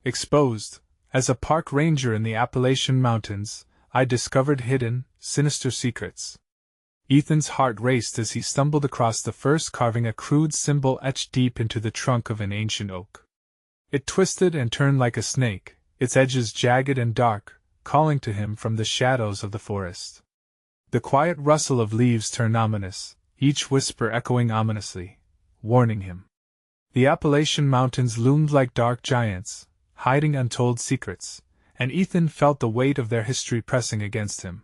Exposed, as a park ranger in the Appalachian Mountains, I discovered hidden, sinister secrets. Ethan's heart raced as he stumbled across the first carving, a crude symbol etched deep into the trunk of an ancient oak. It twisted and turned like a snake, its edges jagged and dark, calling to him from the shadows of the forest. The quiet rustle of leaves turned ominous, each whisper echoing ominously, warning him. The Appalachian Mountains loomed like dark giants, hiding untold secrets, and Ethan felt the weight of their history pressing against him.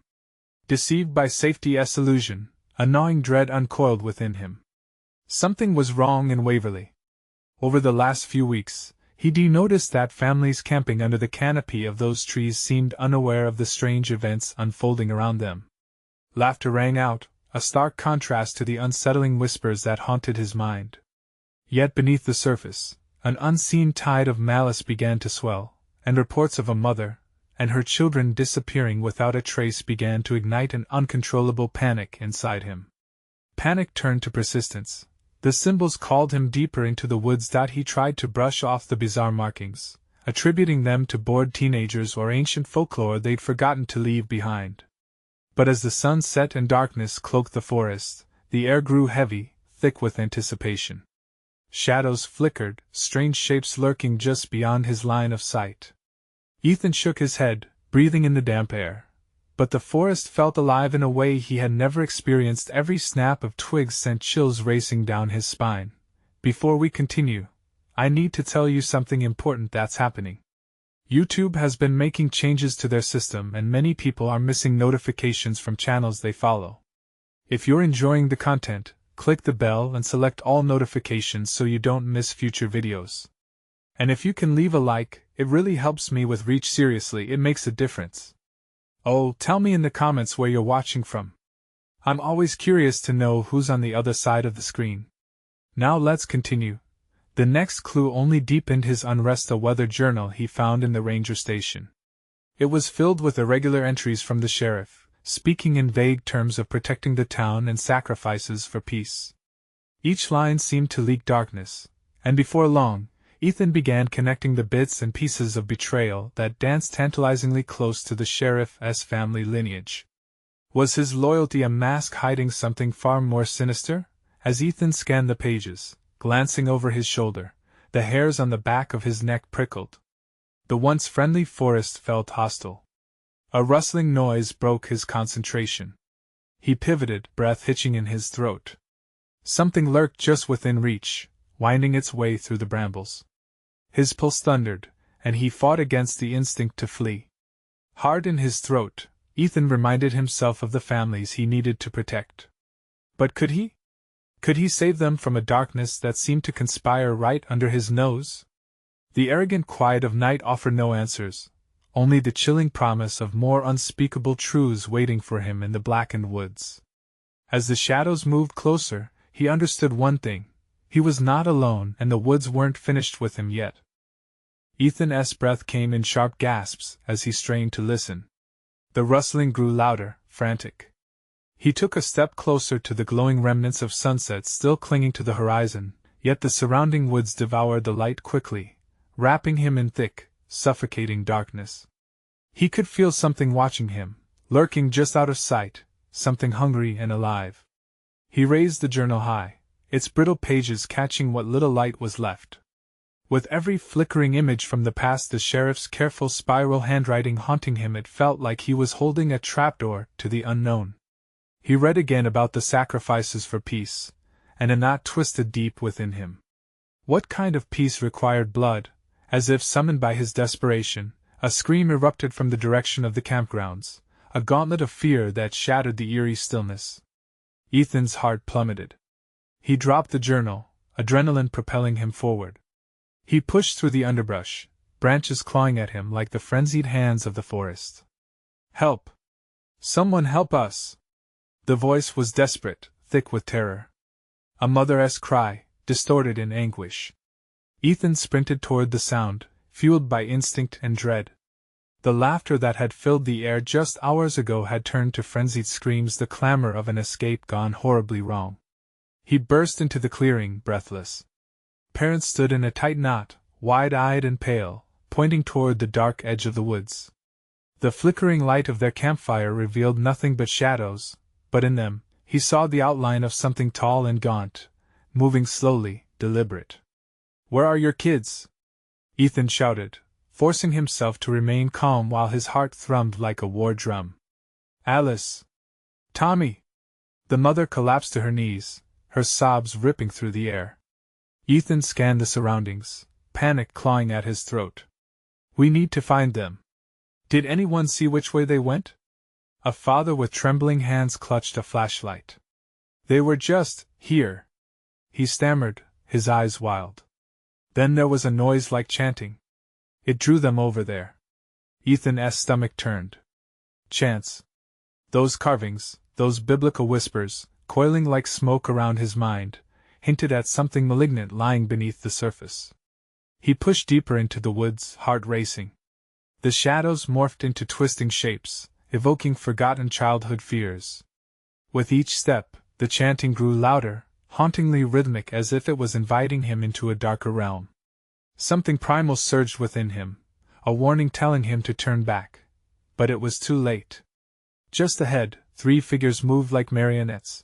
Deceived by safety's illusion, a gnawing dread uncoiled within him. Something was wrong in Waverly. Over the last few weeks, he noticed that families camping under the canopy of those trees seemed unaware of the strange events unfolding around them. Laughter rang out, a stark contrast to the unsettling whispers that haunted his mind. Yet beneath the surface, an unseen tide of malice began to swell, and reports of a mother and her children disappearing without a trace began to ignite an uncontrollable panic inside him. Panic turned to persistence. The symbols called him deeper into the woods. He tried to brush off the bizarre markings, attributing them to bored teenagers or ancient folklore they'd forgotten to leave behind. But as the sun set and darkness cloaked the forest, the air grew heavy, thick with anticipation. Shadows flickered, strange shapes lurking just beyond his line of sight. Ethan shook his head, breathing in the damp air. But the forest felt alive in a way he had never experienced. Every snap of twigs sent chills racing down his spine. Before we continue, I need to tell you something important that's happening. YouTube has been making changes to their system and many people are missing notifications from channels they follow. If you're enjoying the content, click the bell and select all notifications so you don't miss future videos. And if you can leave a like, it really helps me with reach. Seriously, it makes a difference. Oh, tell me in the comments where you're watching from. I'm always curious to know who's on the other side of the screen. Now let's continue. The next clue only deepened his unrest: a weather journal he found in the ranger station. It was filled with irregular entries from the sheriff, speaking in vague terms of protecting the town and sacrifices for peace. Each line seemed to leak darkness, and before long, Ethan began connecting the bits and pieces of betrayal that danced tantalizingly close to the sheriff's family lineage. Was his loyalty a mask hiding something far more sinister? As Ethan scanned the pages, glancing over his shoulder, the hairs on the back of his neck prickled. The once friendly forest felt hostile. A rustling noise broke his concentration. He pivoted, breath hitching in his throat. Something lurked just within reach, winding its way through the brambles. His pulse thundered, and he fought against the instinct to flee. Hard in his throat, Ethan reminded himself of the families he needed to protect. But could he? Could he save them from a darkness that seemed to conspire right under his nose? The arrogant quiet of night offered no answers, only the chilling promise of more unspeakable truths waiting for him in the blackened woods. As the shadows moved closer, he understood one thing. He was not alone, and the woods weren't finished with him yet. Ethan's breath came in sharp gasps as he strained to listen. The rustling grew louder, frantic. He took a step closer to the glowing remnants of sunset still clinging to the horizon, yet the surrounding woods devoured the light quickly, wrapping him in thick, suffocating darkness. He could feel something watching him, lurking just out of sight, something hungry and alive. He raised the journal high, its brittle pages catching what little light was left. With every flickering image from the past, the sheriff's careful spiral handwriting haunting him, it felt like he was holding a trapdoor to the unknown. He read again about the sacrifices for peace, and a knot twisted deep within him. What kind of peace required blood? As if summoned by his desperation, a scream erupted from the direction of the campgrounds, a gauntlet of fear that shattered the eerie stillness. Ethan's heart plummeted. He dropped the journal, adrenaline propelling him forward. He pushed through the underbrush, branches clawing at him like the frenzied hands of the forest. Help! Someone help us! The voice was desperate, thick with terror. A mother's cry, distorted in anguish. Ethan sprinted toward the sound, fueled by instinct and dread. The laughter that had filled the air just hours ago had turned to frenzied screams, the clamor of an escape gone horribly wrong. He burst into the clearing, breathless. Parents stood in a tight knot, wide-eyed and pale, pointing toward the dark edge of the woods. The flickering light of their campfire revealed nothing but shadows, but in them, he saw the outline of something tall and gaunt, moving slowly, deliberate. "Where are your kids?" Ethan shouted, forcing himself to remain calm while his heart thrummed like a war drum. "Alice! Tommy!" The mother collapsed to her knees, her sobs ripping through the air. Ethan scanned the surroundings, panic clawing at his throat. "We need to find them. Did anyone see which way they went?" A father with trembling hands clutched a flashlight. "They were just here," he stammered, his eyes wild. Then there was a noise like chanting. It drew them over there. Ethan's stomach turned. Chants. Those carvings, those biblical whispers, coiling like smoke around his mind, hinted at something malignant lying beneath the surface. He pushed deeper into the woods, heart racing. The shadows morphed into twisting shapes, evoking forgotten childhood fears. With each step, the chanting grew louder, hauntingly rhythmic, as if it was inviting him into a darker realm. Something primal surged within him, a warning telling him to turn back. But it was too late. Just ahead, 3 figures moved like marionettes.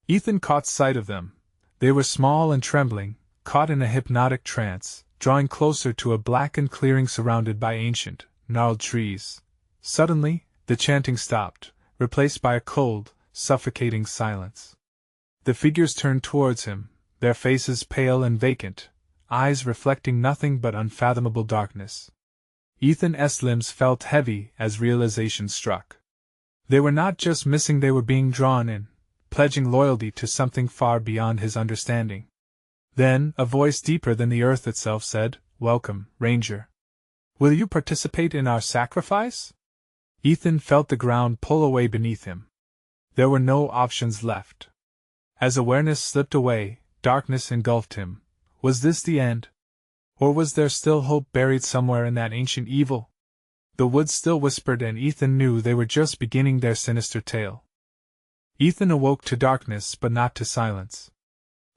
Ethan caught sight of them. They were small and trembling, caught in a hypnotic trance, drawing closer to a blackened clearing surrounded by ancient, gnarled trees. Suddenly, the chanting stopped, replaced by a cold, suffocating silence. The figures turned towards him, their faces pale and vacant, eyes reflecting nothing but unfathomable darkness. Ethan's limbs felt heavy as realization struck. They were not just missing, they were being drawn in, pledging loyalty to something far beyond his understanding. Then, a voice deeper than the earth itself said, "Welcome, Ranger. Will you participate in our sacrifice?" Ethan felt the ground pull away beneath him. There were no options left. As awareness slipped away, darkness engulfed him. Was this the end? Or was there still hope buried somewhere in that ancient evil? The woods still whispered, and Ethan knew they were just beginning their sinister tale. Ethan awoke to darkness, but not to silence.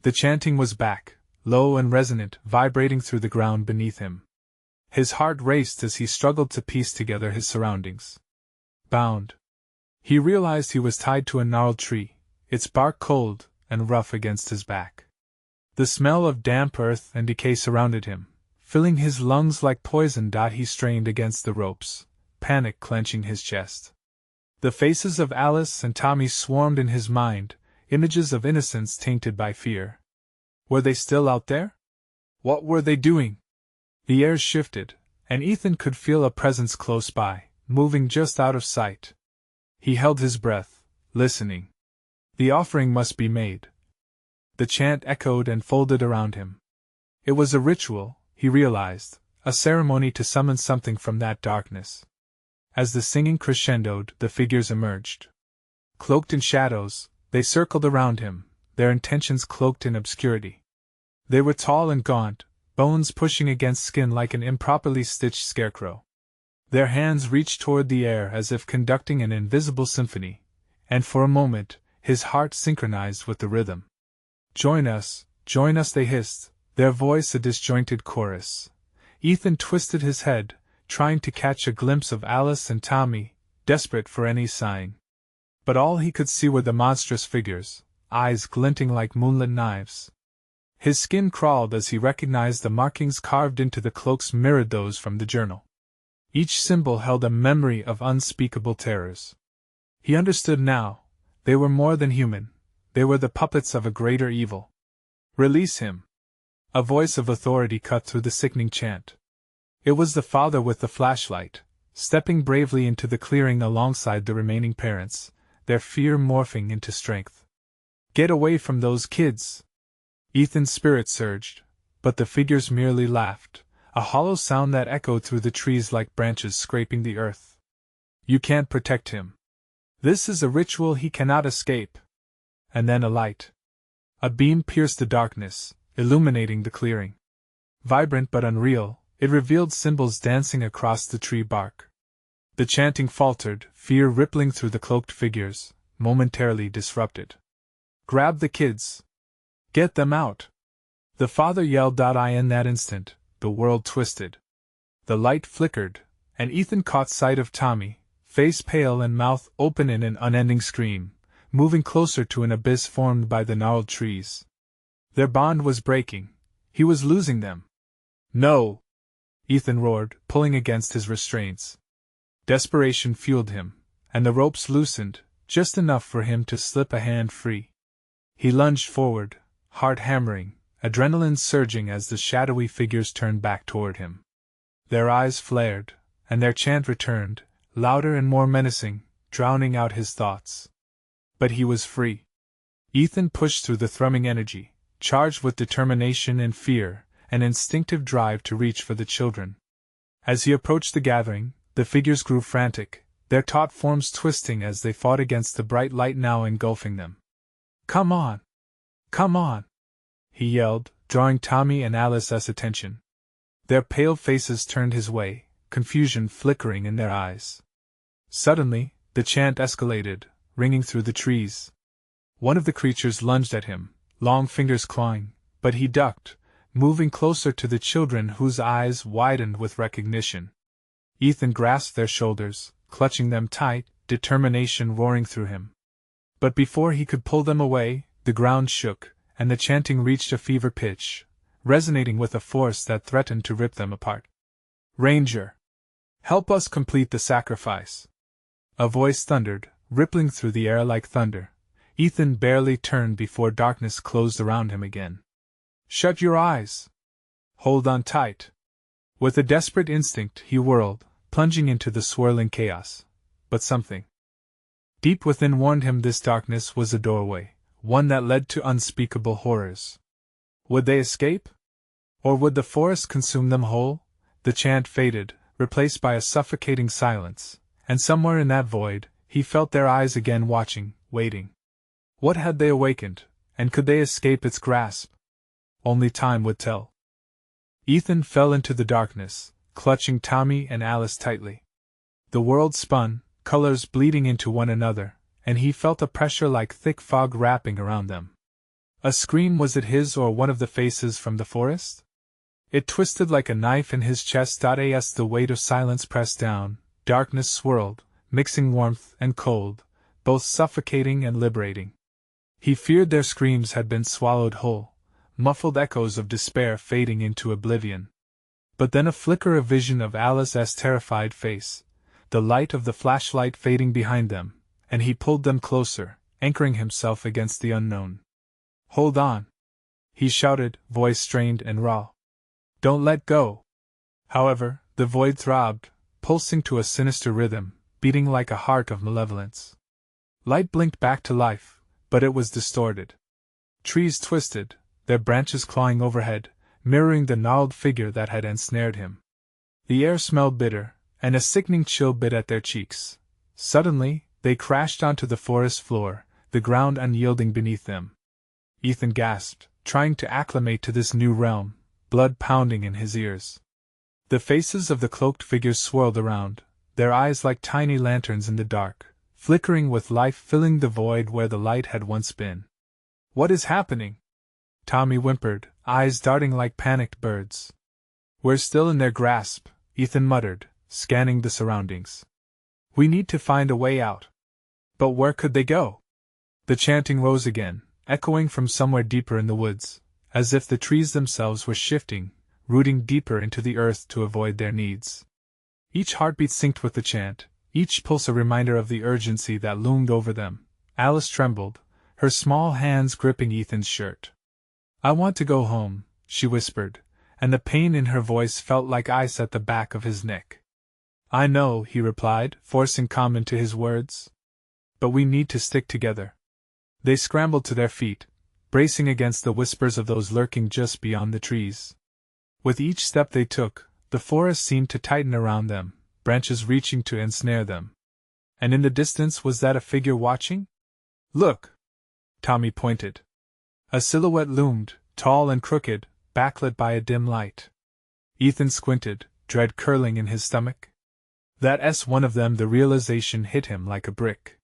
The chanting was back, low and resonant, vibrating through the ground beneath him. His heart raced as he struggled to piece together his surroundings. Bound. He realized he was tied to a gnarled tree, its bark cold and rough against his back. The smell of damp earth and decay surrounded him, filling his lungs like poison. He strained against the ropes, panic clenching his chest. The faces of Alice and Tommy swarmed in his mind, images of innocence tainted by fear. Were they still out there? What were they doing? The air shifted, and Ethan could feel a presence close by, moving just out of sight. He held his breath, listening. The offering must be made. The chant echoed and folded around him. It was a ritual, he realized, a ceremony to summon something from that darkness. As the singing crescendoed, the figures emerged. Cloaked in shadows, they circled around him, their intentions cloaked in obscurity. They were tall and gaunt, bones pushing against skin like an improperly stitched scarecrow. Their hands reached toward the air as if conducting an invisible symphony, and for a moment, his heart synchronized with the rhythm. Join us, they hissed, their voice a disjointed chorus. Ethan twisted his head, trying to catch a glimpse of Alice and Tommy, desperate for any sign. But all he could see were the monstrous figures, eyes glinting like moonlit knives. His skin crawled as he recognized the markings carved into the cloaks mirrored those from the journal. Each symbol held a memory of unspeakable terrors. He understood now. They were more than human. They were the puppets of a greater evil. "Release him!" A voice of authority cut through the sickening chant. It was the father with the flashlight, stepping bravely into the clearing alongside the remaining parents, their fear morphing into strength. "Get away from those kids!" Ethan's spirit surged, but the figures merely laughed, a hollow sound that echoed through the trees like branches scraping the earth. "You can't protect him. This is a ritual he cannot escape." And then a light. A beam pierced the darkness, illuminating the clearing. Vibrant but unreal, it revealed symbols dancing across the tree bark. The chanting faltered, fear rippling through the cloaked figures, momentarily disrupted. "Grab the kids! Get them out!" The father yelled. In that instant, the world twisted. The light flickered, and Ethan caught sight of Tommy, face pale and mouth open in an unending scream, moving closer to an abyss formed by the gnarled trees. Their bond was breaking. He was losing them. No! Ethan roared, pulling against his restraints. Desperation fueled him, and the ropes loosened, just enough for him to slip a hand free. He lunged forward, heart hammering, adrenaline surging as the shadowy figures turned back toward him. Their eyes flared, and their chant returned, louder and more menacing, drowning out his thoughts. But he was free. Ethan pushed through the thrumming energy, charged with determination and fear, an instinctive drive to reach for the children. As he approached the gathering, the figures grew frantic, their taut forms twisting as they fought against the bright light now engulfing them. "Come on! Come on!" he yelled, drawing Tommy and Alice's attention. Their pale faces turned his way, confusion flickering in their eyes. Suddenly, the chant escalated, ringing through the trees. One of the creatures lunged at him, long fingers clawing, but he ducked, moving closer to the children whose eyes widened with recognition. Ethan grasped their shoulders, clutching them tight, determination roaring through him. But before he could pull them away, the ground shook, and the chanting reached a fever pitch, resonating with a force that threatened to rip them apart. "Ranger! Help us complete the sacrifice!" A voice thundered, rippling through the air like thunder. Ethan barely turned before darkness closed around him again. "Shut your eyes! Hold on tight!" With a desperate instinct, he whirled, plunging into the swirling chaos. But something deep within warned him this darkness was a doorway, one that led to unspeakable horrors. Would they escape? Or would the forest consume them whole? The chant faded, replaced by a suffocating silence, and somewhere in that void, he felt their eyes again watching, waiting. What had they awakened, and could they escape its grasp? Only time would tell. Ethan fell into the darkness, clutching Tommy and Alice tightly. The world spun, colors bleeding into one another, and he felt a pressure like thick fog wrapping around them. A scream, was it his or one of the faces from the forest? It twisted like a knife in his chest. As the weight of silence pressed down, darkness swirled, mixing warmth and cold, both suffocating and liberating. He feared their screams had been swallowed whole, muffled echoes of despair fading into oblivion. But then a flicker of vision of Alice's terrified face, the light of the flashlight fading behind them, and he pulled them closer, anchoring himself against the unknown. "Hold on!" he shouted, voice strained and raw. "Don't let go!" However, the void throbbed, pulsing to a sinister rhythm, beating like a heart of malevolence. Light blinked back to life, but it was distorted. Trees twisted, their branches clawing overhead, mirroring the gnarled figure that had ensnared him. The air smelled bitter, and a sickening chill bit at their cheeks. Suddenly, they crashed onto the forest floor, the ground unyielding beneath them. Ethan gasped, trying to acclimate to this new realm, blood pounding in his ears. The faces of the cloaked figures swirled around, their eyes like tiny lanterns in the dark, flickering with life, filling the void where the light had once been. "What is happening?" Tommy whimpered, eyes darting like panicked birds. "We're still in their grasp," Ethan muttered, scanning the surroundings. "We need to find a way out." But where could they go? The chanting rose again, echoing from somewhere deeper in the woods, as if the trees themselves were shifting, rooting deeper into the earth to avoid their needs. Each heartbeat synced with the chant, each pulse a reminder of the urgency that loomed over them. Alice trembled, her small hands gripping Ethan's shirt. "I want to go home," she whispered, and the pain in her voice felt like ice at the back of his neck. "I know," he replied, forcing calm into his words. "But we need to stick together." They scrambled to their feet, bracing against the whispers of those lurking just beyond the trees. With each step they took, the forest seemed to tighten around them, branches reaching to ensnare them. And in the distance, was that a figure watching? "Look!" Tommy pointed. A silhouette loomed, tall and crooked, backlit by a dim light. Ethan squinted, dread curling in his stomach. That's one of them. The realization hit him like a brick.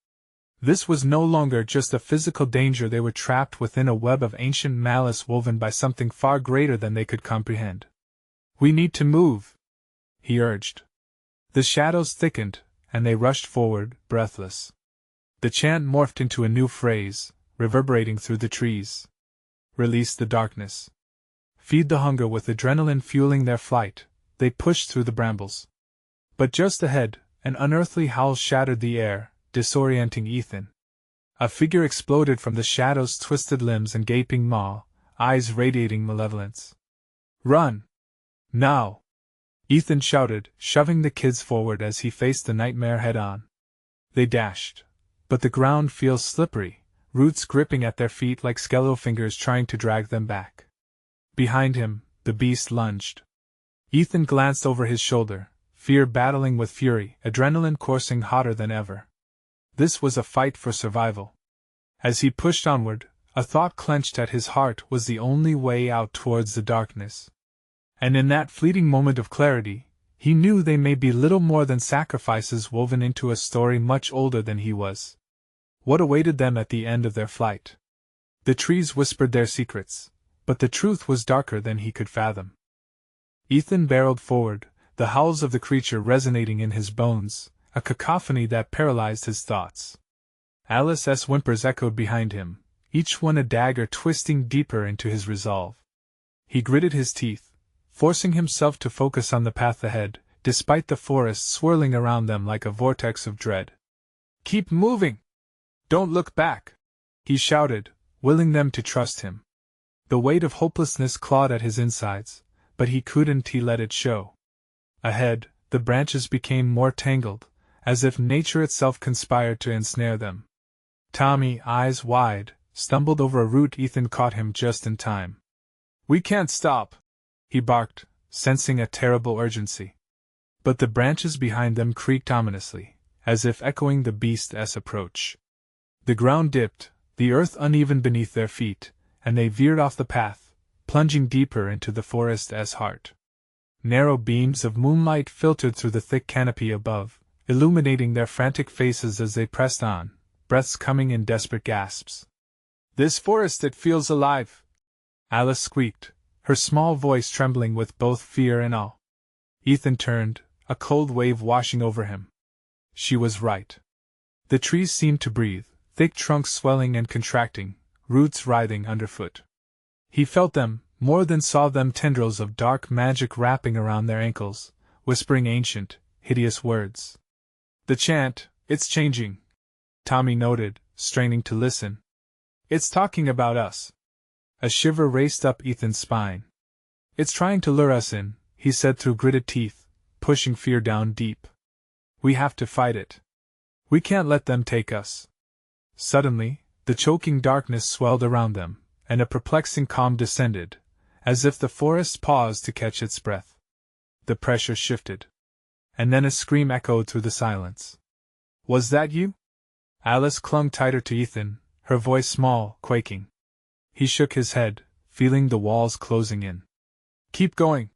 This was no longer just a physical danger, they were trapped within a web of ancient malice woven by something far greater than they could comprehend. "We need to move!" he urged. The shadows thickened, and they rushed forward, breathless. The chant morphed into a new phrase, reverberating through the trees. Release the darkness. Feed the hunger with adrenaline fueling their flight. They pushed through the brambles. But just ahead, an unearthly howl shattered the air, disorienting Ethan. A figure exploded from the shadows, twisted limbs and gaping maw, eyes radiating malevolence. Run! Now! Ethan shouted, shoving the kids forward as he faced the nightmare head-on. They dashed. But the ground feels slippery, roots gripping at their feet like skeletal fingers trying to drag them back. Behind him, the beast lunged. Ethan glanced over his shoulder, fear battling with fury, adrenaline coursing hotter than ever. This was a fight for survival. As he pushed onward, a thought clenched at his heart was the only way out towards the darkness. And in that fleeting moment of clarity, he knew they may be little more than sacrifices woven into a story much older than he was. What awaited them at the end of their flight? The trees whispered their secrets, but the truth was darker than he could fathom. Ethan barreled forward, the howls of the creature resonating in his bones, a cacophony that paralyzed his thoughts. Alice's whimpers echoed behind him, each one a dagger twisting deeper into his resolve. He gritted his teeth, forcing himself to focus on the path ahead, despite the forest swirling around them like a vortex of dread. "Keep moving! Don't look back!" he shouted, willing them to trust him. The weight of hopelessness clawed at his insides, but he couldn't let it show. Ahead, the branches became more tangled, as if nature itself conspired to ensnare them. Tommy, eyes wide, stumbled over a root. Ethan caught him just in time. "We can't stop!" he barked, sensing a terrible urgency. But the branches behind them creaked ominously, as if echoing the beast's approach. The ground dipped, the earth uneven beneath their feet, and they veered off the path, plunging deeper into the forest's heart. Narrow beams of moonlight filtered through the thick canopy above, illuminating their frantic faces as they pressed on, breaths coming in desperate gasps. "This forest, it feels alive!" Alice squeaked, her small voice trembling with both fear and awe. Ethan turned, a cold wave washing over him. She was right. The trees seemed to breathe, thick trunks swelling and contracting, roots writhing underfoot. He felt them, more than saw them, tendrils of dark magic wrapping around their ankles, whispering ancient, hideous words. "The chant, it's changing," Tommy noted, straining to listen. "It's talking about us." A shiver raced up Ethan's spine. "It's trying to lure us in," he said through gritted teeth, pushing fear down deep. "We have to fight it. We can't let them take us." Suddenly, the choking darkness swelled around them, and a perplexing calm descended, as if the forest paused to catch its breath. The pressure shifted. And then a scream echoed through the silence. "Was that you?" Alice clung tighter to Ethan, her voice small, quaking. He shook his head, feeling the walls closing in. "Keep going."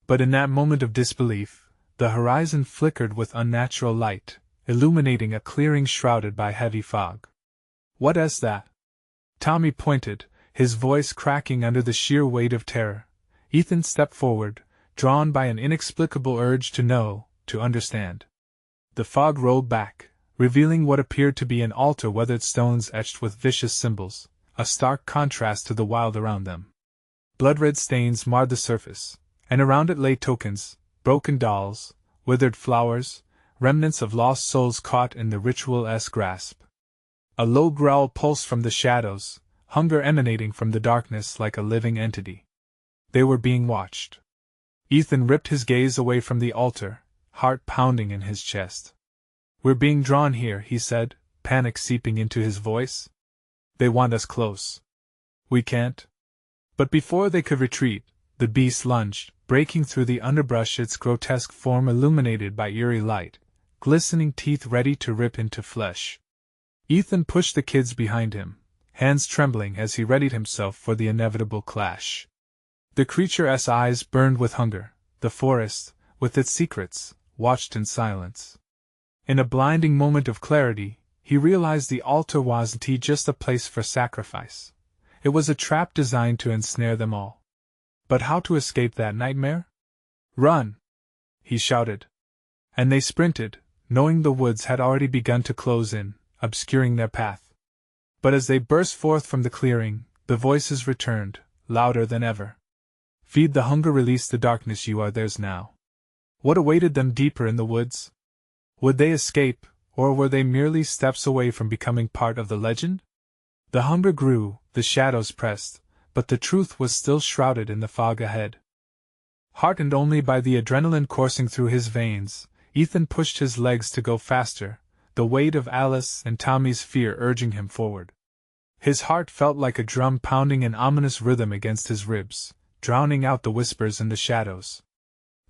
But in that moment of disbelief, the horizon flickered with unnatural light, illuminating a clearing shrouded by heavy fog. "What is that?" Tommy pointed, his voice cracking under the sheer weight of terror. Ethan stepped forward, drawn by an inexplicable urge to know, to understand. The fog rolled back, revealing what appeared to be an altar, weathered stones etched with vicious symbols, a stark contrast to the wild around them. Blood-red stains marred the surface, and around it lay tokens, broken dolls, withered flowers, remnants of lost souls caught in the ritual's grasp. A low growl pulsed from the shadows, hunger emanating from the darkness like a living entity. They were being watched. Ethan ripped his gaze away from the altar, heart pounding in his chest. "We're being drawn here," he said, panic seeping into his voice. "They want us close. We can't." But before they could retreat, the beast lunged, breaking through the underbrush, its grotesque form illuminated by eerie light, glistening teeth ready to rip into flesh. Ethan pushed the kids behind him, hands trembling as he readied himself for the inevitable clash. The creature's eyes burned with hunger. The forest, with its secrets, watched in silence. In a blinding moment of clarity, he realized the altar wasn't just a place for sacrifice. It was a trap designed to ensnare them all. But how to escape that nightmare? "Run!" he shouted. And they sprinted, knowing the woods had already begun to close in, obscuring their path. But as they burst forth from the clearing, the voices returned, louder than ever. Feed the hunger, release the darkness, you are theirs now. What awaited them deeper in the woods? Would they escape, or were they merely steps away from becoming part of the legend? The hunger grew, the shadows pressed, but the truth was still shrouded in the fog ahead. Heartened only by the adrenaline coursing through his veins, Ethan pushed his legs to go faster, the weight of Alice and Tommy's fear urging him forward. His heart felt like a drum pounding an ominous rhythm against his ribs, drowning out the whispers in the shadows.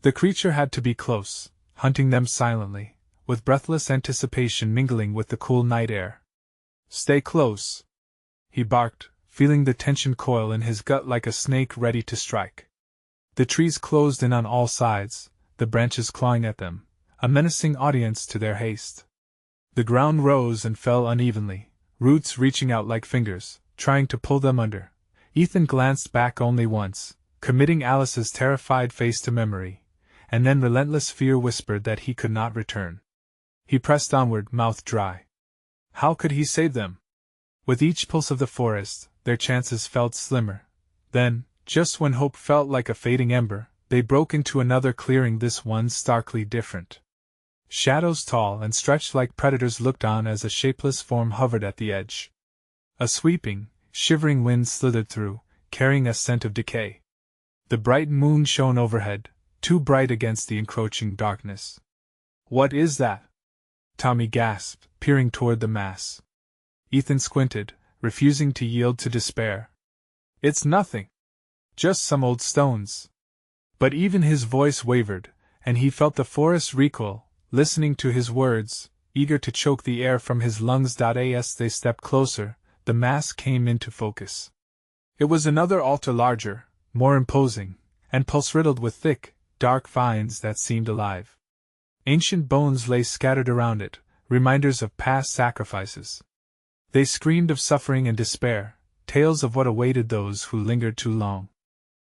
The creature had to be close, hunting them silently, with breathless anticipation mingling with the cool night air. Stay close, he barked, feeling the tension coil in his gut like a snake ready to strike. The trees closed in on all sides, the branches clawing at them, a menacing audience to their haste. The ground rose and fell unevenly, roots reaching out like fingers, trying to pull them under. Ethan glanced back only once, committing Alice's terrified face to memory, and then relentless fear whispered that he could not return. He pressed onward, mouth dry. How could he save them? With each pulse of the forest, their chances felt slimmer. Then, just when hope felt like a fading ember, they broke into another clearing, this one starkly different. Shadows tall and stretched like predators looked on as a shapeless form hovered at the edge. A sweeping, shivering wind slithered through, carrying a scent of decay. The bright moon shone overhead, too bright against the encroaching darkness. What is that? Tommy gasped, peering toward the mass. Ethan squinted, refusing to yield to despair. It's nothing. Just some old stones. But even his voice wavered, and he felt the forest recoil, listening to his words, eager to choke the air from his lungs. As they stepped closer, the mass came into focus. It was another altar, larger, more imposing, and pulse-riddled with thick, dark vines that seemed alive. Ancient bones lay scattered around it, reminders of past sacrifices. They screamed of suffering and despair, tales of what awaited those who lingered too long.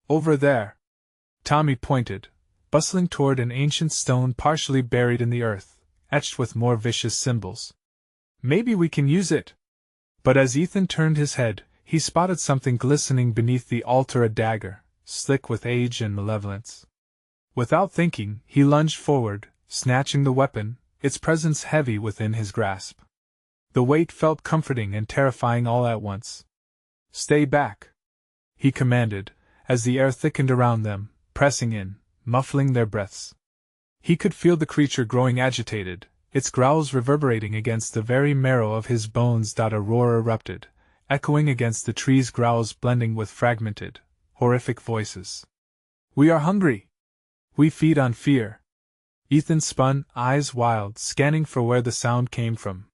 Over there! Tommy pointed, bustling toward an ancient stone partially buried in the earth, etched with more vicious symbols. Maybe we can use it! But as Ethan turned his head, he spotted something glistening beneath the altar, a dagger, slick with age and malevolence. Without thinking, he lunged forward, snatching the weapon, its presence heavy within his grasp. The weight felt comforting and terrifying all at once. Stay back, he commanded, as the air thickened around them, pressing in, muffling their breaths. He could feel the creature growing agitated, its growls reverberating against the very marrow of his bones. A roar erupted, echoing against the trees, growls blending with fragmented, horrific voices. We are hungry! We feed on fear! Ethan spun, eyes wild, scanning for where the sound came from.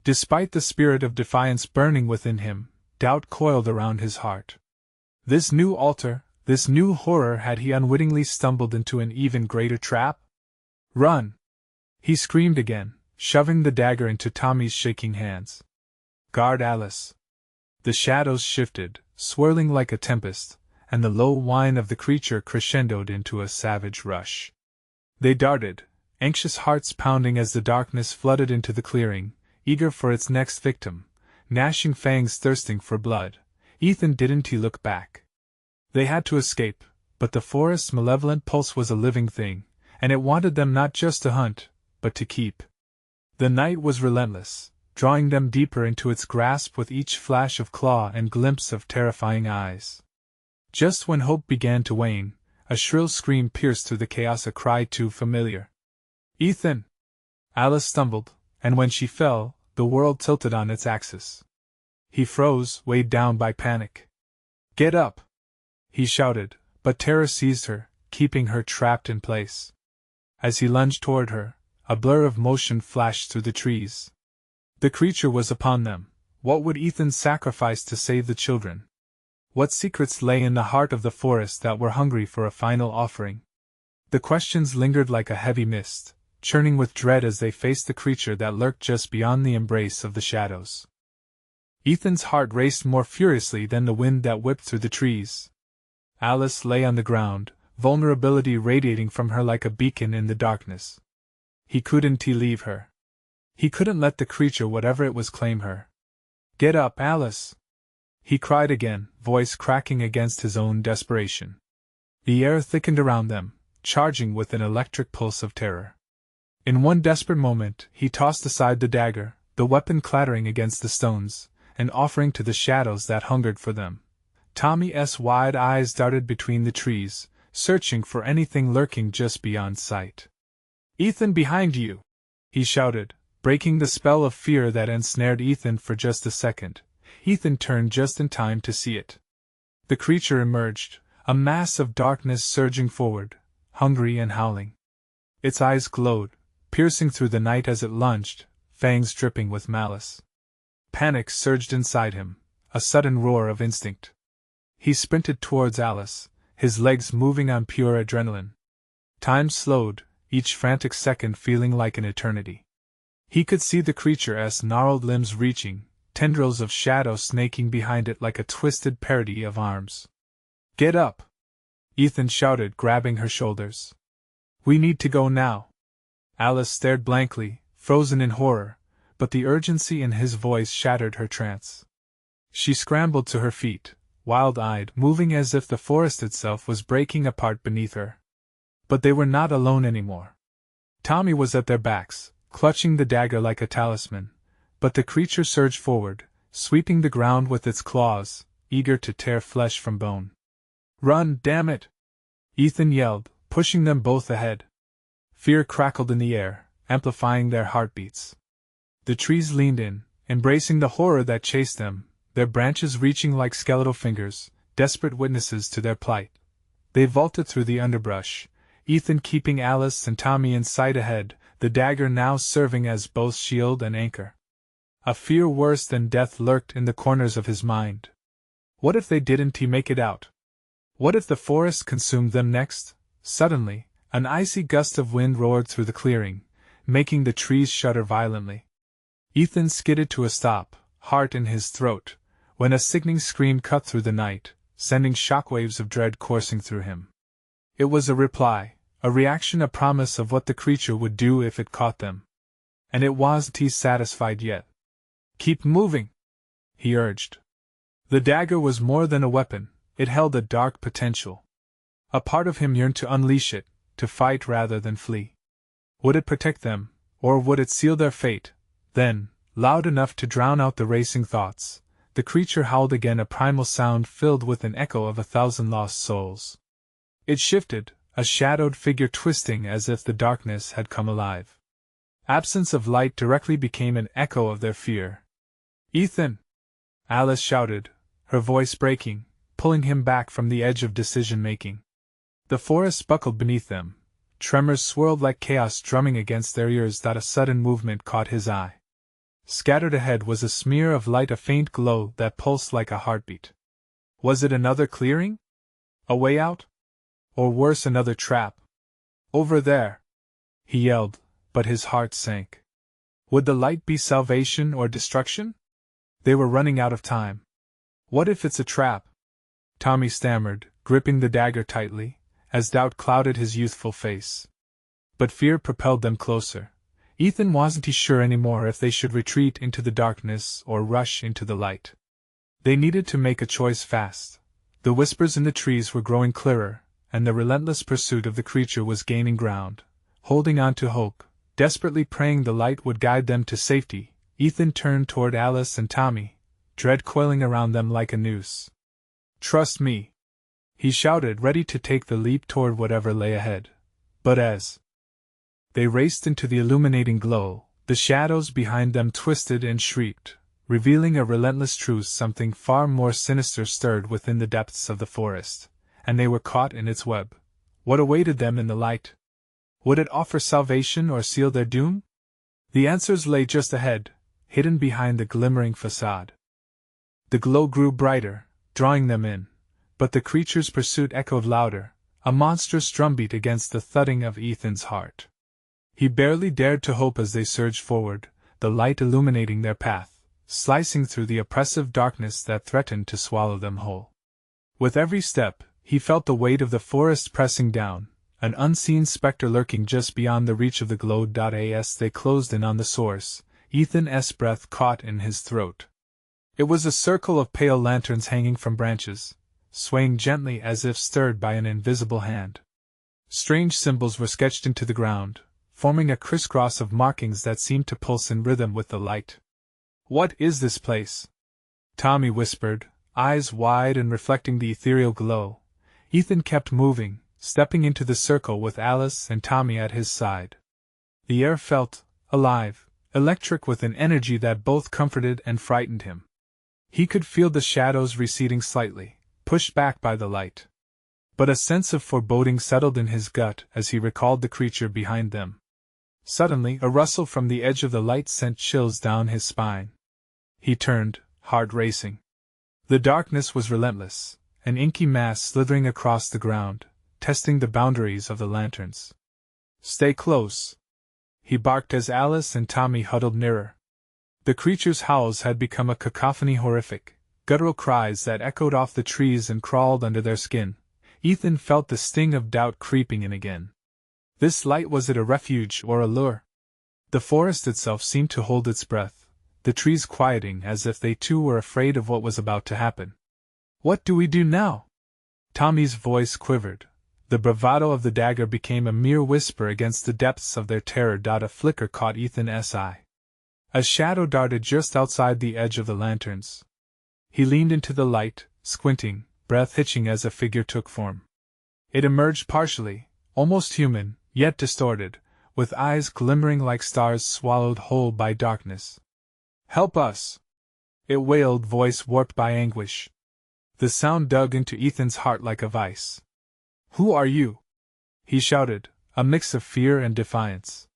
Despite the spirit of defiance burning within him, doubt coiled around his heart. This new altar, this new horror, had he unwittingly stumbled into an even greater trap? Run! He screamed again, shoving the dagger into Tommy's shaking hands. Guard Alice! The shadows shifted, swirling like a tempest, and the low whine of the creature crescendoed into a savage rush. They darted, anxious hearts pounding as the darkness flooded into the clearing, eager for its next victim, gnashing fangs thirsting for blood. Ethan didn't look back. They had to escape, but the forest's malevolent pulse was a living thing, and it wanted them not just to hunt, but to keep. The night was relentless, drawing them deeper into its grasp with each flash of claw and glimpse of terrifying eyes. Just when hope began to wane, a shrill scream pierced through the chaos, a cry too familiar. Ethan! Alice stumbled, and when she fell, the world tilted on its axis. He froze, weighed down by panic. Get up! He shouted, but terror seized her, keeping her trapped in place. As he lunged toward her, a blur of motion flashed through the trees. The creature was upon them. What would Ethan sacrifice to save the children? What secrets lay in the heart of the forest that were hungry for a final offering? The questions lingered like a heavy mist, churning with dread as they faced the creature that lurked just beyond the embrace of the shadows. Ethan's heart raced more furiously than the wind that whipped through the trees. Alice lay on the ground, vulnerability radiating from her like a beacon in the darkness. He couldn't leave her. He couldn't let the creature, whatever it was, claim her. "Get up, Alice!" he cried again, voice cracking against his own desperation. The air thickened around them, charging with an electric pulse of terror. In one desperate moment, he tossed aside the dagger, the weapon clattering against the stones, and offering to the shadows that hungered for them. Tommy's wide eyes darted between the trees, searching for anything lurking just beyond sight. "Ethan, behind you!" he shouted, breaking the spell of fear that ensnared Ethan for just a second. Ethan turned just in time to see it. The creature emerged, a mass of darkness surging forward, hungry and howling. Its eyes glowed, piercing through the night as it lunged, fangs dripping with malice. Panic surged inside him, a sudden roar of instinct. He sprinted towards Alice, his legs moving on pure adrenaline. Time slowed, each frantic second feeling like an eternity. He could see the creature's gnarled limbs reaching, tendrils of shadow snaking behind it like a twisted parody of arms. "Get up!" Ethan shouted, grabbing her shoulders. "We need to go now." Alice stared blankly, frozen in horror, but the urgency in his voice shattered her trance. She scrambled to her feet, wild-eyed, moving as if the forest itself was breaking apart beneath her. But they were not alone anymore. Tommy was at their backs, clutching the dagger like a talisman, but the creature surged forward, sweeping the ground with its claws, eager to tear flesh from bone. "Run, damn it!" Ethan yelled, pushing them both ahead. Fear crackled in the air, amplifying their heartbeats. The trees leaned in, embracing the horror that chased them, their branches reaching like skeletal fingers, desperate witnesses to their plight. They vaulted through the underbrush, Ethan keeping Alice and Tommy in sight ahead, the dagger now serving as both shield and anchor. A fear worse than death lurked in the corners of his mind. What if they didn't make it out? What if the forest consumed them next? Suddenly, an icy gust of wind roared through the clearing, making the trees shudder violently. Ethan skidded to a stop, heart in his throat, when a sickening scream cut through the night, sending shockwaves of dread coursing through him. It was a reply, a reaction, a promise of what the creature would do if it caught them. And it wasn't satisfied yet. "Keep moving," he urged. The dagger was more than a weapon, it held a dark potential. A part of him yearned to unleash it, to fight rather than flee. Would it protect them, or would it seal their fate? Then, loud enough to drown out the racing thoughts, the creature howled again, a primal sound filled with an echo of 1,000 lost souls. It shifted, a shadowed figure twisting as if the darkness had come alive. Absence of light directly became an echo of their fear. "Ethan!" Alice shouted, her voice breaking, pulling him back from the edge of decision-making. The forest buckled beneath them. Tremors swirled like chaos drumming against their ears. A sudden movement caught his eye. Scattered ahead was a smear of light, a faint glow that pulsed like a heartbeat. Was it another clearing? A way out? Or worse, another trap? "Over there!" he yelled, but his heart sank. Would the light be salvation or destruction? They were running out of time. "What if it's a trap?" Tommy stammered, gripping the dagger tightly, as doubt clouded his youthful face. But fear propelled them closer. Ethan wasn't sure anymore if they should retreat into the darkness or rush into the light. They needed to make a choice fast. The whispers in the trees were growing clearer, and the relentless pursuit of the creature was gaining ground. Holding on to hope, desperately praying the light would guide them to safety, Ethan turned toward Alice and Tommy, dread coiling around them like a noose. "Trust me," he shouted, ready to take the leap toward whatever lay ahead. But as they raced into the illuminating glow, the shadows behind them twisted and shrieked, revealing a relentless truth. Something far more sinister stirred within the depths of the forest, and they were caught in its web. What awaited them in the light? Would it offer salvation or seal their doom? The answers lay just ahead, hidden behind the glimmering facade. The glow grew brighter, drawing them in, but the creature's pursuit echoed louder, a monstrous drumbeat against the thudding of Ethan's heart. He barely dared to hope as they surged forward, the light illuminating their path, slicing through the oppressive darkness that threatened to swallow them whole. With every step, He felt the weight of the forest pressing down, an unseen specter lurking just beyond the reach of the glow. As they closed in on the source, Ethan's breath caught in his throat. It was a circle of pale lanterns hanging from branches, swaying gently as if stirred by an invisible hand. Strange symbols were sketched into the ground, forming a crisscross of markings that seemed to pulse in rhythm with the light. "What is this place?" Tommy whispered, eyes wide and reflecting the ethereal glow. Ethan kept moving, stepping into the circle with Alice and Tommy at his side. The air felt alive, electric with an energy that both comforted and frightened him. He could feel the shadows receding slightly, pushed back by the light. But a sense of foreboding settled in his gut as he recalled the creature behind them. Suddenly, a rustle from the edge of the light sent chills down his spine. He turned, heart racing. The darkness was relentless, an inky mass slithering across the ground, testing the boundaries of the lanterns. "Stay close," he barked as Alice and Tommy huddled nearer. The creature's howls had become a cacophony, horrific, guttural cries that echoed off the trees and crawled under their skin. Ethan felt the sting of doubt creeping in again. This light, was it a refuge or a lure? The forest itself seemed to hold its breath, the trees quieting as if they too were afraid of what was about to happen. "What do we do now?" Tommy's voice quivered. The bravado of the dagger became a mere whisper against the depths of their terror. A flicker caught Ethan's eye. A shadow darted just outside the edge of the lanterns. He leaned into the light, squinting, breath hitching as a figure took form. It emerged partially, almost human, yet distorted, with eyes glimmering like stars swallowed whole by darkness. "Help us!" it wailed, voice warped by anguish. The sound dug into Ethan's heart like a vice. "Who are you?" he shouted, a mix of fear and defiance.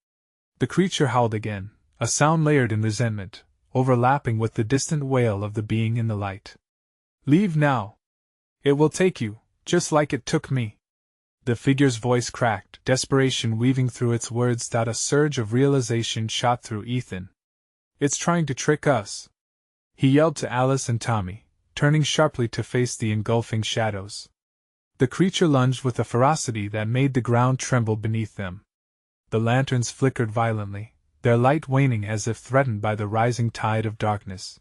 The creature howled again, a sound layered in resentment, overlapping with the distant wail of the being in the light. "Leave now. It will take you, just like it took me." The figure's voice cracked, desperation weaving through its words. A surge of realization shot through Ethan. "It's trying to trick us," he yelled to Alice and Tommy, turning sharply to face the engulfing shadows. The creature lunged with a ferocity that made the ground tremble beneath them. The lanterns flickered violently, their light waning as if threatened by the rising tide of darkness.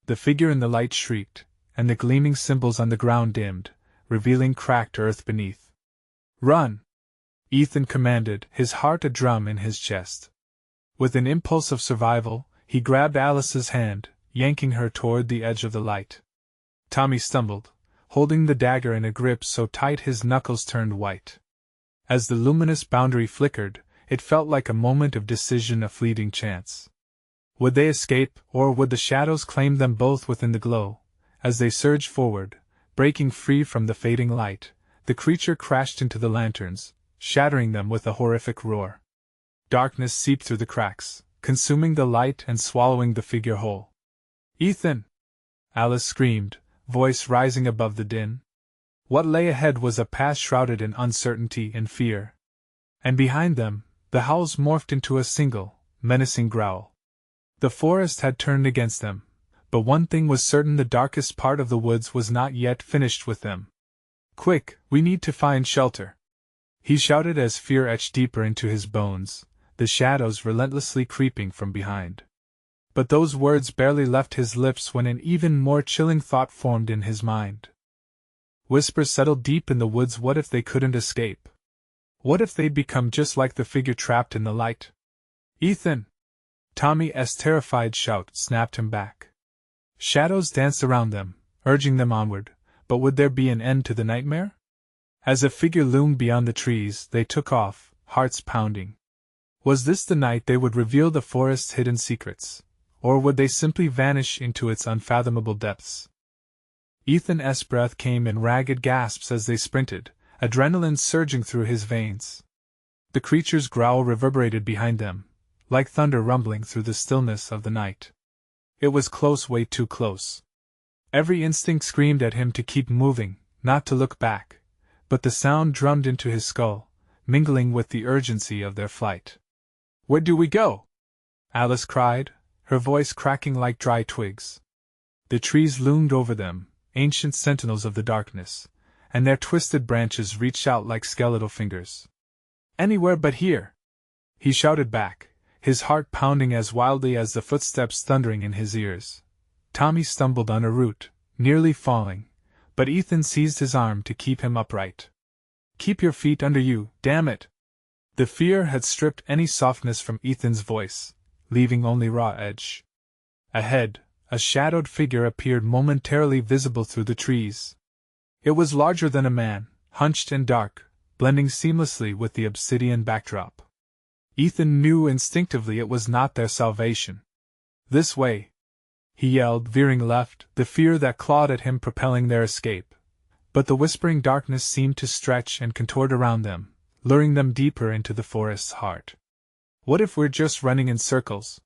The figure in the light shrieked, and the gleaming symbols on the ground dimmed, revealing cracked earth beneath. "Run!" Ethan commanded, his heart a drum in his chest. With an impulse of survival, he grabbed Alice's hand, yanking her toward the edge of the light. Tommy stumbled, holding the dagger in a grip so tight his knuckles turned white. As the luminous boundary flickered, it felt like a moment of decision, a fleeting chance. Would they escape, or would the shadows claim them both within the glow? As they surged forward, breaking free from the fading light, the creature crashed into the lanterns, shattering them with a horrific roar. Darkness seeped through the cracks, consuming the light and swallowing the figure whole. "Ethan!" Alice screamed, voice rising above the din. What lay ahead was a path shrouded in uncertainty and fear. And behind them, the howls morphed into a single, menacing growl. The forest had turned against them, but one thing was certain: the darkest part of the woods was not yet finished with them. "Quick, we need to find shelter!" he shouted as fear etched deeper into his bones, the shadows relentlessly creeping from behind. But those words barely left his lips when an even more chilling thought formed in his mind. Whispers settled deep in the woods. What if they couldn't escape? What if they'd become just like the figure trapped in the light? "Ethan!" Tommy's terrified shout snapped him back. Shadows danced around them, urging them onward, but would there be an end to the nightmare? As a figure loomed beyond the trees, they took off, hearts pounding. Was this the night they would reveal the forest's hidden secrets, or would they simply vanish into its unfathomable depths? Ethan's breath came in ragged gasps as they sprinted, adrenaline surging through his veins. The creature's growl reverberated behind them, like thunder rumbling through the stillness of the night. It was close, way too close. Every instinct screamed at him to keep moving, not to look back, but the sound drummed into his skull, mingling with the urgency of their flight. "Where do we go?" Alice cried, her voice cracking like dry twigs. The trees loomed over them, ancient sentinels of the darkness, and their twisted branches reached out like skeletal fingers. "Anywhere but here!" he shouted back, his heart pounding as wildly as the footsteps thundering in his ears. Tommy stumbled on a root, nearly falling, but Ethan seized his arm to keep him upright. "Keep your feet under you, damn it!" The fear had stripped any softness from Ethan's voice, leaving only raw edge. Ahead, a shadowed figure appeared momentarily visible through the trees. It was larger than a man, hunched and dark, blending seamlessly with the obsidian backdrop. Ethan knew instinctively it was not their salvation. "This way!" he yelled, veering left, the fear that clawed at him propelling their escape. But the whispering darkness seemed to stretch and contort around them, luring them deeper into the forest's heart. "What if we're just running in circles?"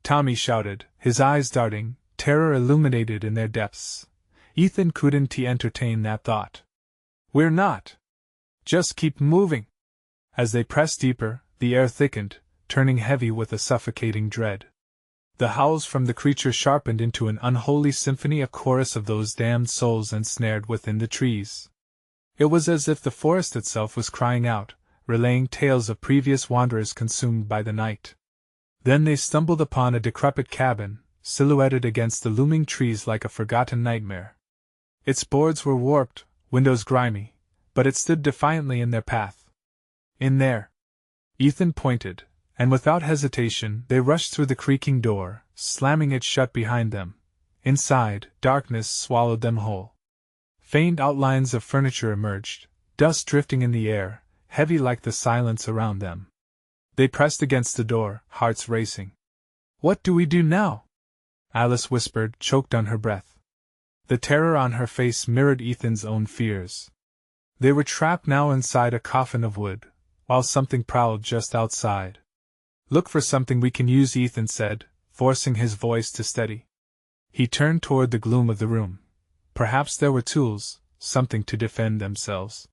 Tommy shouted, his eyes darting, terror illuminated in their depths. Ethan couldn't entertain that thought. "We're not. Just keep moving." As they pressed deeper, the air thickened, turning heavy with a suffocating dread. The howls from the creature sharpened into an unholy symphony, a chorus of those damned souls ensnared within the trees. It was as if the forest itself was crying out, relaying tales of previous wanderers consumed by the night. Then they stumbled upon a decrepit cabin, silhouetted against the looming trees like a forgotten nightmare. Its boards were warped, windows grimy, but it stood defiantly in their path. "In there!" Ethan pointed, and without hesitation they rushed through the creaking door, slamming it shut behind them. Inside, darkness swallowed them whole. Faint outlines of furniture emerged, dust drifting in the air, heavy like the silence around them. They pressed against the door, hearts racing. "What do we do now?" Alice whispered, choked on her breath. The terror on her face mirrored Ethan's own fears. They were trapped now inside a coffin of wood, while something prowled just outside. "Look for something we can use," Ethan said, forcing his voice to steady. He turned toward the gloom of the room. Perhaps there were tools, something to defend themselves.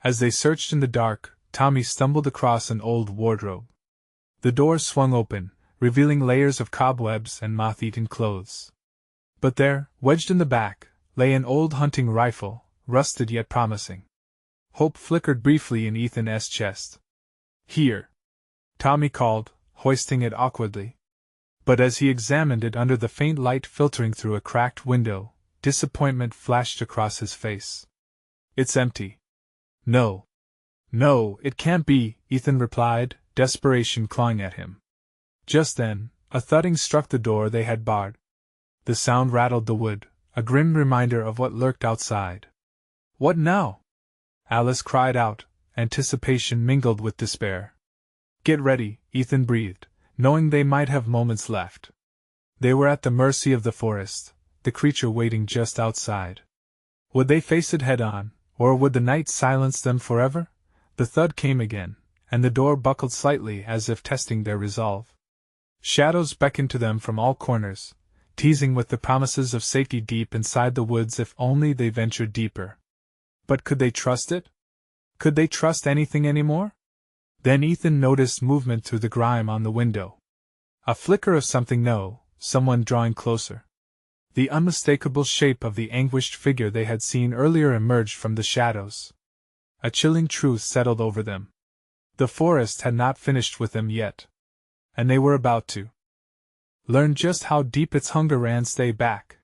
As they searched in the dark, Tommy stumbled across an old wardrobe. The door swung open, revealing layers of cobwebs and moth-eaten clothes. But there, wedged in the back, lay an old hunting rifle, rusted yet promising. Hope flickered briefly in Ethan's chest. "Here!" Tommy called, hoisting it awkwardly. But as he examined it under the faint light filtering through a cracked window, disappointment flashed across his face. "It's empty." "No. No, it can't be," Ethan replied, desperation clawing at him. Just then, a thudding struck the door they had barred. The sound rattled the wood, a grim reminder of what lurked outside. "What now?" Alice cried out, anticipation mingled with despair. "Get ready," Ethan breathed, knowing they might have moments left. They were at the mercy of the forest, the creature waiting just outside. Would they face it head-on, or would the night silence them forever? The thud came again, and the door buckled slightly as if testing their resolve. Shadows beckoned to them from all corners, teasing with the promises of safety deep inside the woods if only they ventured deeper. But could they trust it? Could they trust anything anymore? Then Ethan noticed movement through the grime on the window. A flicker of someone drawing closer. The unmistakable shape of the anguished figure they had seen earlier emerged from the shadows. A chilling truth settled over them. The forest had not finished with them yet. And they were about to learn just how deep its hunger ran. "Stay back!"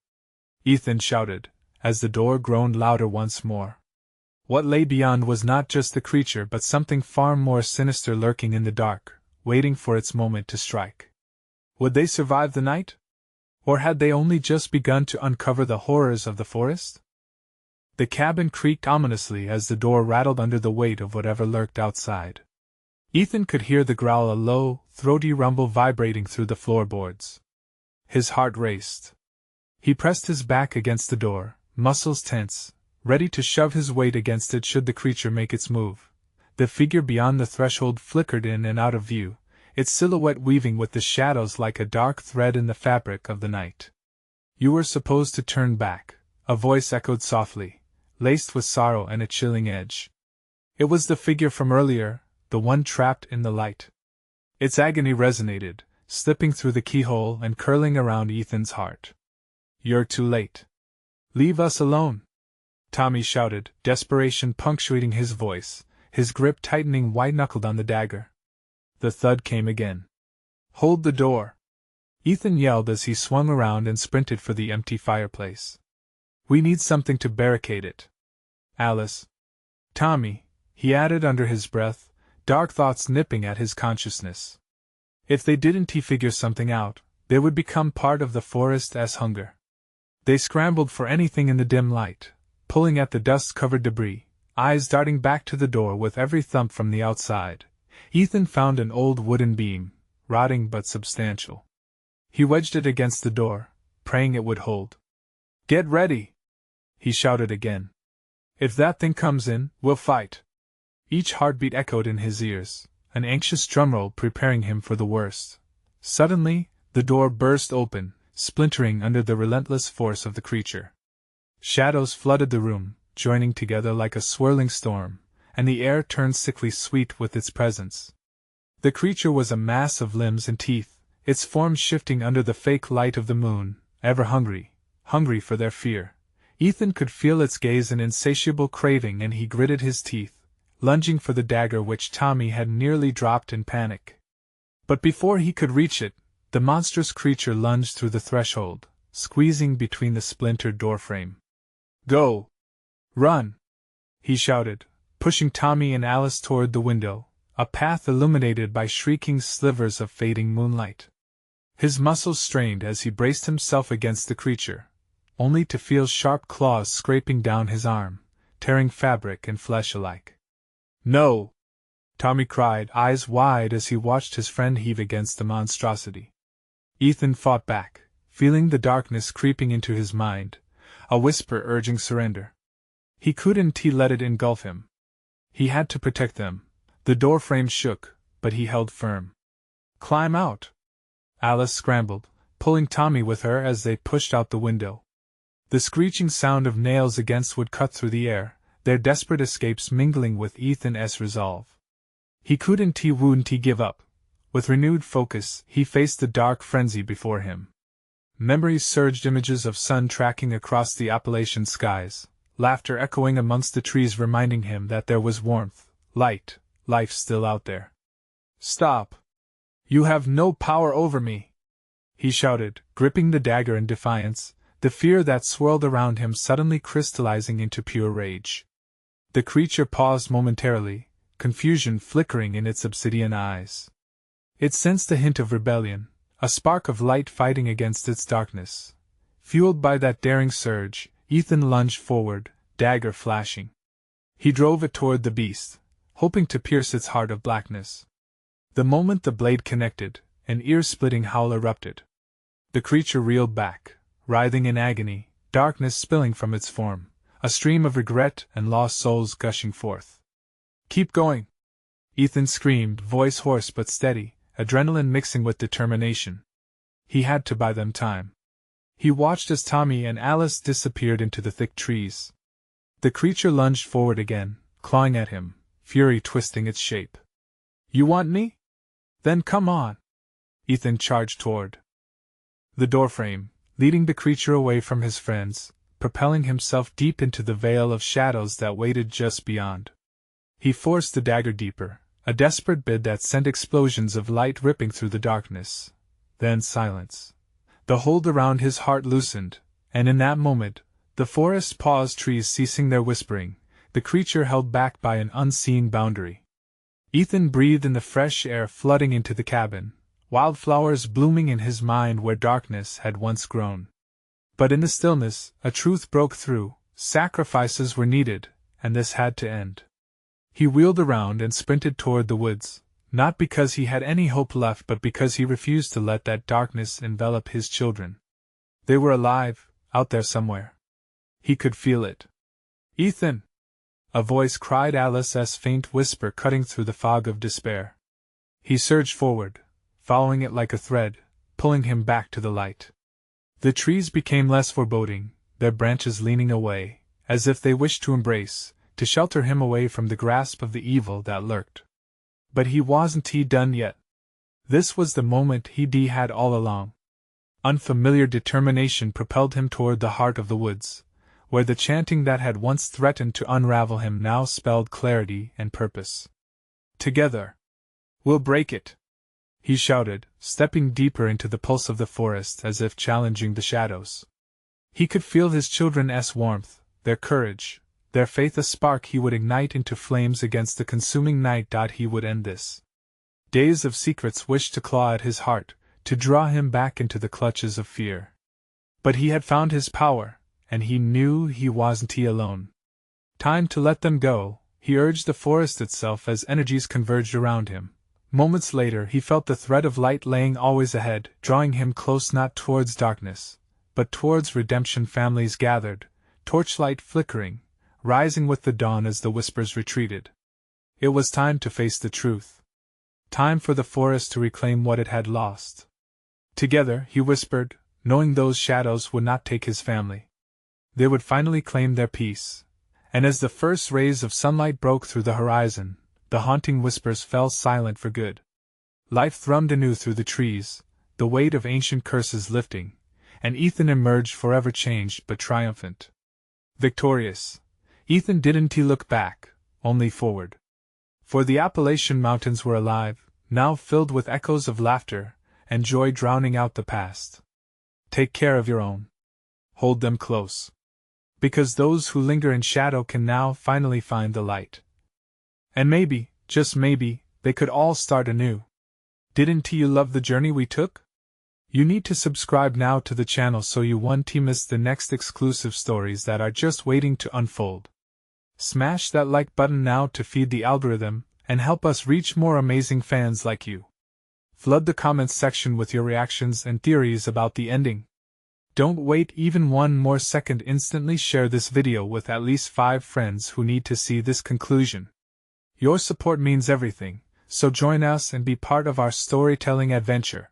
Ethan shouted, as the door groaned louder once more. What lay beyond was not just the creature but something far more sinister lurking in the dark, waiting for its moment to strike. Would they survive the night? Or had they only just begun to uncover the horrors of the forest? The cabin creaked ominously as the door rattled under the weight of whatever lurked outside. Ethan could hear the growl, a low, throaty rumble vibrating through the floorboards. His heart raced. He pressed his back against the door, muscles tense, ready to shove his weight against it should the creature make its move. The figure beyond the threshold flickered in and out of view, its silhouette weaving with the shadows like a dark thread in the fabric of the night. "You were supposed to turn back," a voice echoed softly, laced with sorrow and a chilling edge. It was the figure from earlier, the one trapped in the light. Its agony resonated, slipping through the keyhole and curling around Ethan's heart. "You're too late. Leave us alone." Tommy shouted, desperation punctuating his voice, his grip tightening white-knuckled on the dagger. The thud came again. "Hold the door!" Ethan yelled as he swung around and sprinted for the empty fireplace. "We need something to barricade it. Alice. Tommy," he added under his breath, dark thoughts nipping at his consciousness. If they didn't figure something out, they would become part of the forest's hunger. They scrambled for anything in the dim light, pulling at the dust-covered debris, eyes darting back to the door with every thump from the outside. Ethan found an old wooden beam, rotting but substantial. He wedged it against the door, praying it would hold. "Get ready!" he shouted again. "If that thing comes in, we'll fight." Each heartbeat echoed in his ears, an anxious drumroll preparing him for the worst. Suddenly, the door burst open, splintering under the relentless force of the creature. Shadows flooded the room, joining together like a swirling storm, and the air turned sickly sweet with its presence. The creature was a mass of limbs and teeth, its form shifting under the fake light of the moon, ever hungry for their fear. Ethan could feel its gaze and insatiable craving, and he gritted his teeth, lunging for the dagger which Tommy had nearly dropped in panic. But before he could reach it, the monstrous creature lunged through the threshold, squeezing between the splintered doorframe. "Go! Run!" he shouted, pushing Tommy and Alice toward the window, a path illuminated by shrieking slivers of fading moonlight. His muscles strained as he braced himself against the creature, only to feel sharp claws scraping down his arm, tearing fabric and flesh alike. "No!" Tommy cried, eyes wide as he watched his friend heave against the monstrosity. Ethan fought back, feeling the darkness creeping into his mind, a whisper urging surrender. He couldn't let it engulf him. He had to protect them. The doorframe shook, but he held firm. "Climb out!" Alice scrambled, pulling Tommy with her as they pushed out the window. The screeching sound of nails against wood cut through the air, their desperate escapes mingling with Ethan's resolve. He wouldn't give up. With renewed focus, he faced the dark frenzy before him. Memories surged, images of sun tracking across the Appalachian skies, laughter echoing amongst the trees reminding him that there was warmth, light, life still out there. "Stop! You have no power over me!" he shouted, gripping the dagger in defiance, the fear that swirled around him suddenly crystallizing into pure rage. The creature paused momentarily, confusion flickering in its obsidian eyes. It sensed a hint of rebellion, a spark of light fighting against its darkness. Fueled by that daring surge, Ethan lunged forward, dagger flashing. He drove it toward the beast, hoping to pierce its heart of blackness. The moment the blade connected, an ear-splitting howl erupted. The creature reeled back, writhing in agony, darkness spilling from its form, a stream of regret and lost souls gushing forth. "Keep going!" Ethan screamed, voice hoarse but steady, adrenaline mixing with determination. He had to buy them time. He watched as Tommy and Alice disappeared into the thick trees. The creature lunged forward again, clawing at him, fury twisting its shape. "You want me? Then come on!" Ethan charged toward the doorframe, leading the creature away from his friends, propelling himself deep into the veil of shadows that waited just beyond. He forced the dagger deeper, a desperate bid that sent explosions of light ripping through the darkness. Then silence. The hold around his heart loosened, and in that moment, the forest paused, trees ceasing their whispering, the creature held back by an unseen boundary. Ethan breathed in the fresh air flooding into the cabin, wildflowers blooming in his mind where darkness had once grown. But in the stillness, a truth broke through: sacrifices were needed, and this had to end. He wheeled around and sprinted toward the woods, not because he had any hope left but because he refused to let that darkness envelop his children. They were alive, out there somewhere. He could feel it. "Ethan!" a voice cried, Alice's faint whisper cutting through the fog of despair. He surged forward, following it like a thread, pulling him back to the light. The trees became less foreboding, their branches leaning away, as if they wished to embrace, to shelter him away from the grasp of the evil that lurked. But he wasn't done yet. This was the moment he'd had all along. Unfamiliar determination propelled him toward the heart of the woods, where the chanting that had once threatened to unravel him now spelled clarity and purpose. Together, we'll break it! He shouted, stepping deeper into the pulse of the forest as if challenging the shadows. He could feel his children's warmth, their courage, their faith, a spark he would ignite into flames against the consuming night. He would end this. Days of secrets wished to claw at his heart, to draw him back into the clutches of fear. But he had found his power, and he knew he wasn't alone. Time to let them go, he urged the forest itself as energies converged around him. Moments later he felt the thread of light laying always ahead, drawing him close, not towards darkness, but towards redemption. Families gathered, torchlight flickering, rising with the dawn as the whispers retreated. It was time to face the truth. Time for the forest to reclaim what it had lost. Together, he whispered, knowing those shadows would not take his family. They would finally claim their peace. And as the first rays of sunlight broke through the horizon, the haunting whispers fell silent for good. Life thrummed anew through the trees, the weight of ancient curses lifting, and Ethan emerged forever changed but triumphant. Victorious. Ethan didn't look back, only forward. For the Appalachian mountains were alive, now filled with echoes of laughter and joy drowning out the past. Take care of your own. Hold them close. Because those who linger in shadow can now finally find the light. And maybe, just maybe, they could all start anew. Didn't you love the journey we took? You need to subscribe now to the channel so you won't miss the next exclusive stories that are just waiting to unfold. Smash that like button now to feed the algorithm and help us reach more amazing fans like you. Flood the comments section with your reactions and theories about the ending. Don't wait even one more second, instantly share this video with at least 5 friends who need to see this conclusion. Your support means everything, so join us and be part of our storytelling adventure.